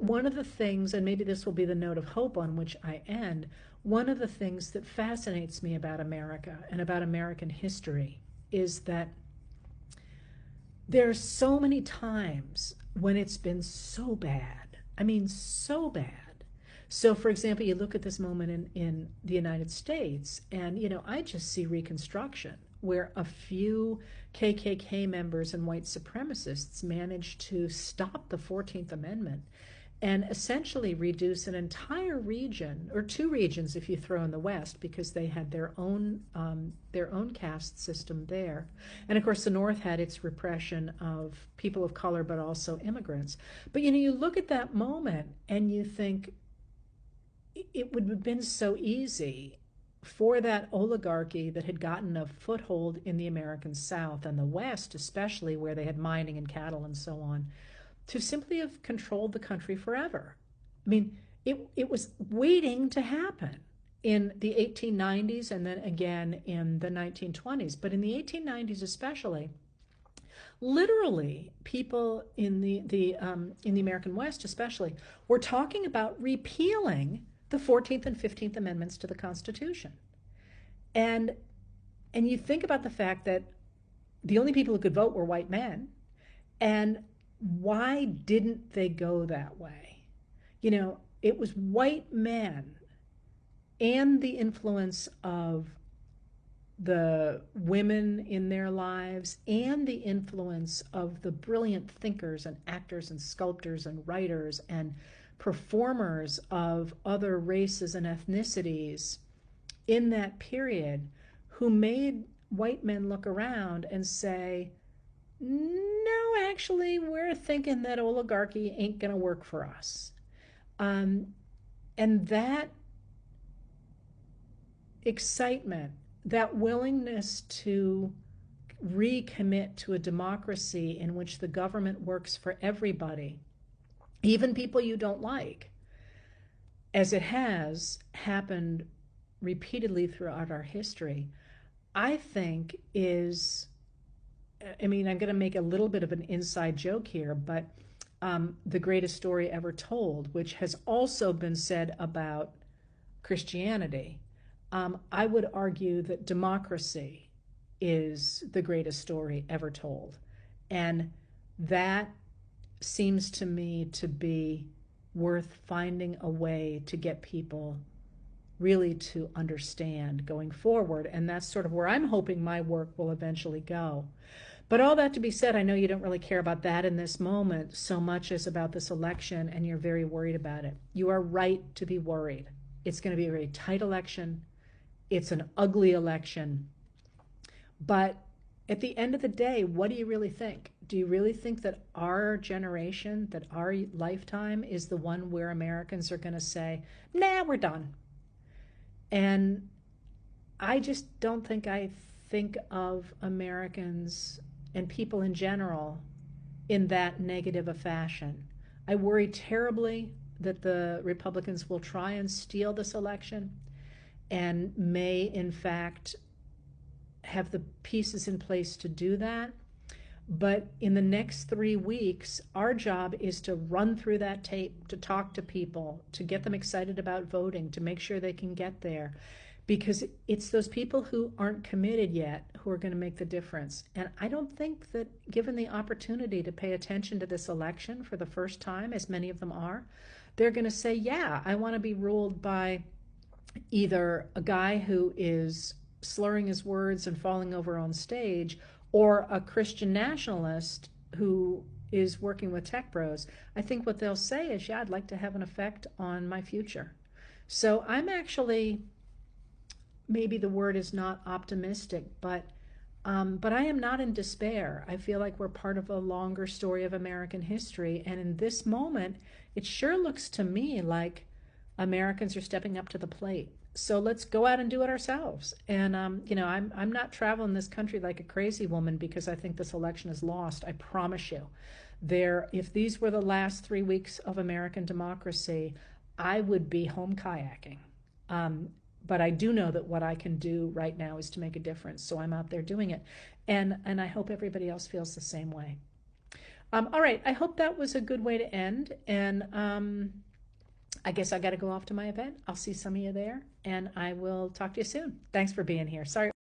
one of the things, and maybe this will be the note of hope on which I end, one of the things that fascinates me about America and about American history is that there are so many times when it's been so bad. I mean, so bad. So, for example, you look at this moment in the United States, and, I just see Reconstruction, where a few KKK members and white supremacists managed to stop the 14th Amendment and essentially reduce an entire region, or two regions if you throw in the West, because they had their own caste system there. And of course, the North had its repression of people of color, but also immigrants. But you look at that moment and you think it would have been so easy for that oligarchy that had gotten a foothold in the American South and the West, especially where they had mining and cattle and so on, to simply have controlled the country forever. I mean, it was waiting to happen in the 1890s and then again in the 1920s. But in the 1890s especially, literally people in the American West especially were talking about repealing the 14th and 15th Amendments to the Constitution. And you think about the fact that the only people who could vote were white men, and why didn't they go that way? It was white men and the influence of the women in their lives and the influence of the brilliant thinkers and actors and sculptors and writers and performers of other races and ethnicities in that period who made white men look around and say, no, actually, we're thinking that oligarchy ain't going to work for us. And that excitement, that willingness to recommit to a democracy in which the government works for everybody, even people you don't like, as it has happened repeatedly throughout our history, I think is, I'm going to make a little bit of an inside joke here, but the greatest story ever told, which has also been said about Christianity, I would argue that democracy is the greatest story ever told. And that seems to me to be worth finding a way to get people really to understand going forward. And that's sort of where I'm hoping my work will eventually go. But all that to be said, I know you don't really care about that in this moment so much as about this election, and you're very worried about it. You are right to be worried. It's going to be a very tight election. It's an ugly election. But at the end of the day, what do you really think? Do you really think that our generation, that our lifetime is the one where Americans are going to say, nah, we're done? And I just don't think I think of Americans and people in general in that negative a fashion. I worry terribly that the Republicans will try and steal this election and may, in fact, have the pieces in place to do that. But in the next 3 weeks, our job is to run through that tape, to talk to people, to get them excited about voting, to make sure they can get there. Because it's those people who aren't committed yet who are going to make the difference. And I don't think that given the opportunity to pay attention to this election for the first time, as many of them are, they're going to say, yeah, I want to be ruled by either a guy who is slurring his words and falling over on stage, or a Christian nationalist who is working with tech bros. I think what they'll say is, yeah, I'd like to have an effect on my future. So I'm actually, maybe the word is not optimistic, but I am not in despair. I feel like we're part of a longer story of American history. And in this moment, it sure looks to me like Americans are stepping up to the plate. So let's go out and do it ourselves. And, I'm not traveling this country like a crazy woman because I think this election is lost. I promise you. If these were the last 3 weeks of American democracy, I would be home kayaking. But I do know that what I can do right now is to make a difference. So I'm out there doing it. And I hope everybody else feels the same way. All right, I hope that was a good way to end. And I guess I got to go off to my event. I'll see some of you there, and I will talk to you soon. Thanks for being here. Sorry.